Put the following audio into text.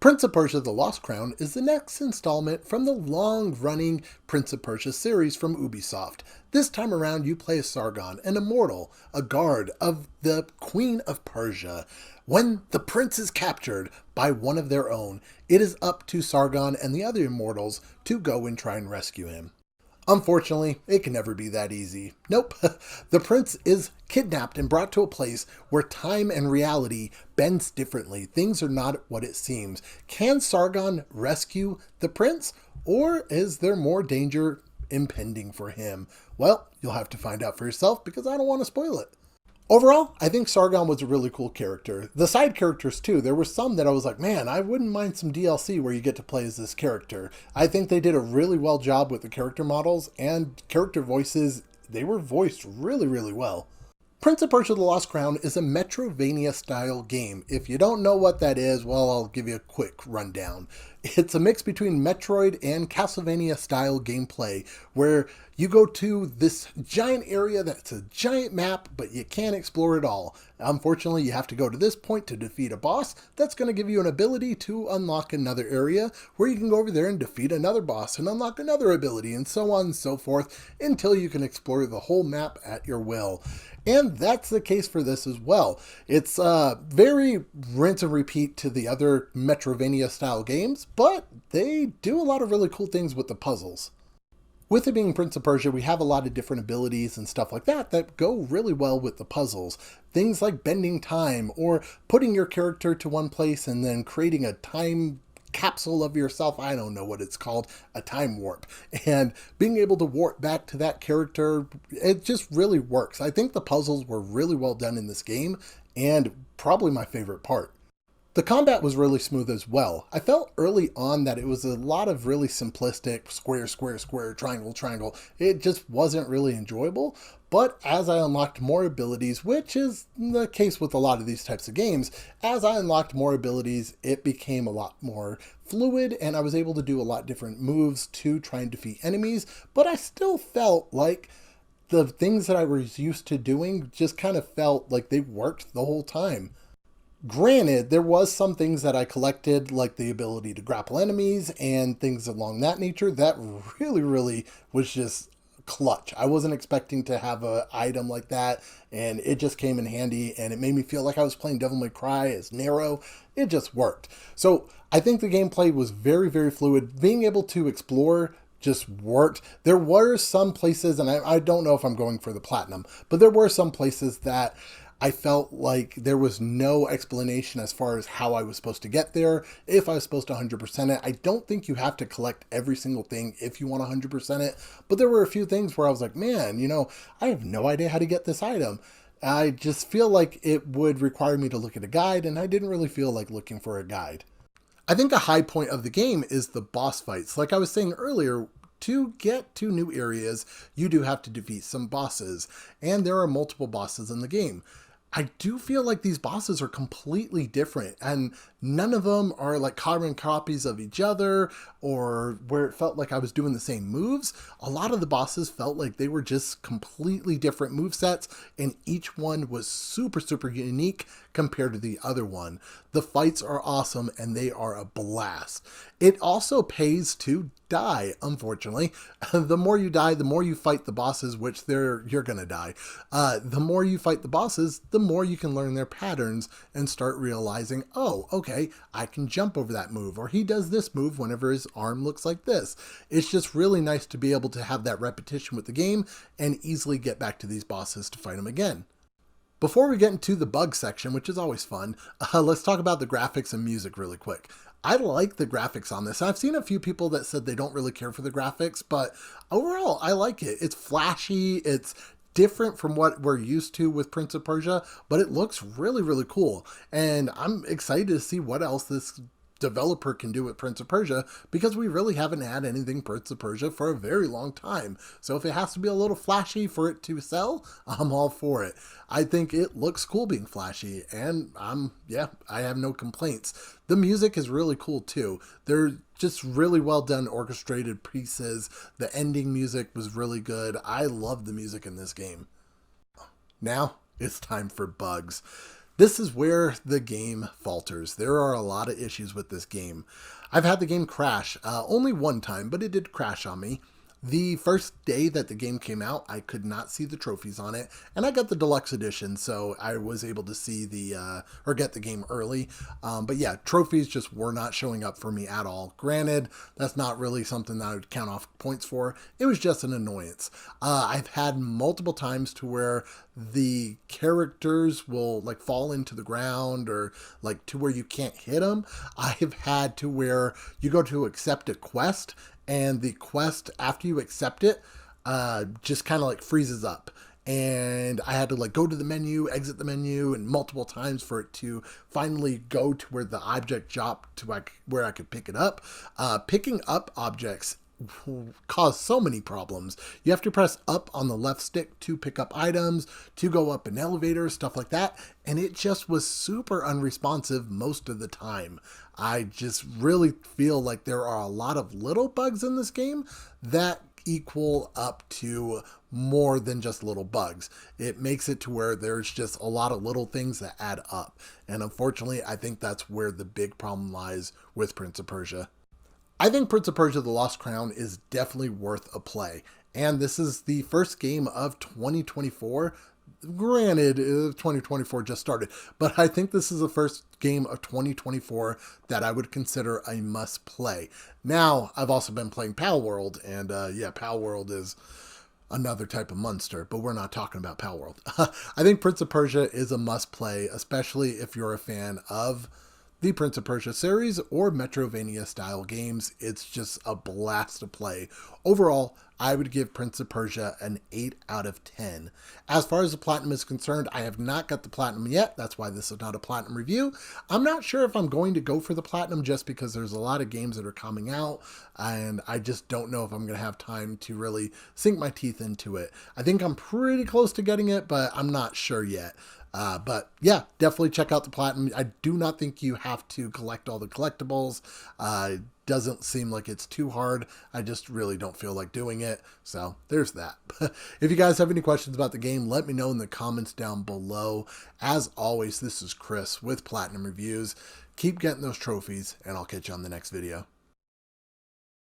Prince of Persia: The Lost Crown is the next installment from the long-running Prince of Persia series from Ubisoft. This time around, you play as Sargon, an immortal, a guard of the Queen of Persia. When the prince is captured by one of their own, it is up to Sargon and the other immortals to go and try and rescue him. Unfortunately, it can never be that easy. Nope. The prince is kidnapped and brought to a place where time and reality bends differently. Things are not what it seems. Can Sargon rescue the prince, or is there more danger impending for him? Well, you'll have to find out for yourself because I don't want to spoil it. Overall, I think Sargon was a really cool character. The side characters too, there were some that I was like, man, I wouldn't mind some DLC where you get to play as this character. I think they did a really well job with the character models and character voices. They were voiced really, really well. Prince of Persia: The Lost Crown is a Metroidvania-style game. If you don't know what that is, well, I'll give you a quick rundown. It's a mix between Metroid and Castlevania-style gameplay, where you go to this giant area that's a giant map, but you can't explore it all. Unfortunately, you have to go to this point to defeat a boss. That's going to give you an ability to unlock another area, where you can go over there and defeat another boss and unlock another ability, and so on and so forth, until you can explore the whole map at your will. And that's the case for this as well. It's very rinse and repeat to the other Metroidvania style games, but they do a lot of really cool things with the puzzles. With it being Prince of Persia, we have a lot of different abilities and stuff like that that go really well with the puzzles. Things like bending time, or putting your character to one place and then creating a time capsule of yourself. I don't know what it's called, a time warp, and being able to warp back to that character. It just really works. I think the puzzles were really well done in this game, and probably my favorite part. The combat was really smooth as well. I felt early on that it was a lot of really simplistic square, square, square, triangle, triangle. It just wasn't really enjoyable. But as I unlocked more abilities, which is the case with a lot of these types of games, as I unlocked more abilities, it became a lot more fluid, and I was able to do a lot different moves to try and defeat enemies. But I still felt like the things that I was used to doing just kind of felt like they worked the whole time. Granted, there was some things that I collected, like the ability to grapple enemies and things along that nature, that really was just clutch. I wasn't expecting to have an item like that, and it just came in handy, and it made me feel like I was playing Devil May Cry as Nero. It just worked. So I think the gameplay was very fluid. Being able to explore just worked. There were some places, and I don't know if I'm going for the platinum, but there were some places that I felt like there was no explanation as far as how I was supposed to get there, if I was supposed to 100% it. I don't think you have to collect every single thing if you want to 100% it, but there were a few things where I was like, man, I have no idea how to get this item. I just feel like it would require me to look at a guide, and I didn't really feel like looking for a guide. I think a high point of the game is the boss fights. Like I was saying earlier, to get to new areas, you do have to defeat some bosses, and there are multiple bosses in the game. I do feel like these bosses are completely different, and none of them are like carbon copies of each other, or where it felt like I was doing the same moves. A lot of the bosses felt like they were just completely different movesets, and each one was super unique compared to the other one. The fights are awesome, and they are a blast. It also pays to die, unfortunately. The more you die, the more you fight the bosses, which you're gonna die. The more you fight the bosses, the more you can learn their patterns and start realizing, oh, okay, I can jump over that move, or he does this move whenever his arm looks like this. It's just really nice to be able to have that repetition with the game and easily get back to these bosses to fight them again. Before we get into the bug section, which is always fun, let's talk about the graphics and music really quick. I like the graphics on this. I've seen a few people that said they don't really care for the graphics, but overall, I like it. It's flashy, it's different from what we're used to with Prince of Persia, but it looks really cool. And I'm excited to see what else this developer can do with Prince of Persia, because we really haven't had anything Prince of Persia for a very long time. So if it has to be a little flashy for it to sell, I'm all for it. I think it looks cool being flashy, and I have no complaints. The music is really cool too. They're just really well done orchestrated pieces. The ending music was really good. I love the music in this game. Now it's time for bugs. This is where the game falters. There are a lot of issues with this game. I've had the game crash only one time, but it did crash on me. The first day that the game came out, I could not see the trophies on it, and I got the deluxe edition, so I was able to see or get the game early. But yeah, trophies just were not showing up for me at all. Granted, that's not really something that I would count off points for. It was just an annoyance. I've had multiple times to where the characters will like fall into the ground or like to where you can't hit them. I've had to where you go to accept a quest and the quest after you accept it just kind of like freezes up, and I had to like go to the menu, exit the menu, and multiple times for it to finally go to where the object dropped to like where I could pick it up. Picking up objects cause so many problems. You have to press up on the left stick to pick up items, to go up an elevator, stuff like that, and it just was super unresponsive most of the time. I just really feel like there are a lot of little bugs in this game that equal up to more than just little bugs. It makes it to where there's just a lot of little things that add up, and unfortunately I think that's where the big problem lies with Prince of Persia. I think Prince of Persia: The Lost Crown is definitely worth a play, and this is the first game of 2024. Granted, 2024 just started, but I think this is the first game of 2024 that I would consider a must play. Now, I've also been playing Pal World, and yeah, Pal World is another type of monster, but we're not talking about Pal World. I think Prince of Persia is a must play, especially if you're a fan of the Prince of Persia series or Metrovania style games. It's just a blast to play. Overall, I would give Prince of Persia an 8 out of 10. As far as the Platinum is concerned, I have not got the Platinum yet. That's why this is not a Platinum review. I'm not sure if I'm going to go for the Platinum just because there's a lot of games that are coming out, and I just don't know if I'm going to have time to really sink my teeth into it. I think I'm pretty close to getting it, but I'm not sure yet. But yeah, definitely check out the Platinum. I do not think you have to collect all the collectibles. Doesn't seem like it's too hard. I just really don't feel like doing it. So there's that. If you guys have any questions about the game, let me know in the comments down below. As always, this is Chris with Platinum Reviews. Keep getting those trophies, and I'll catch you on the next video.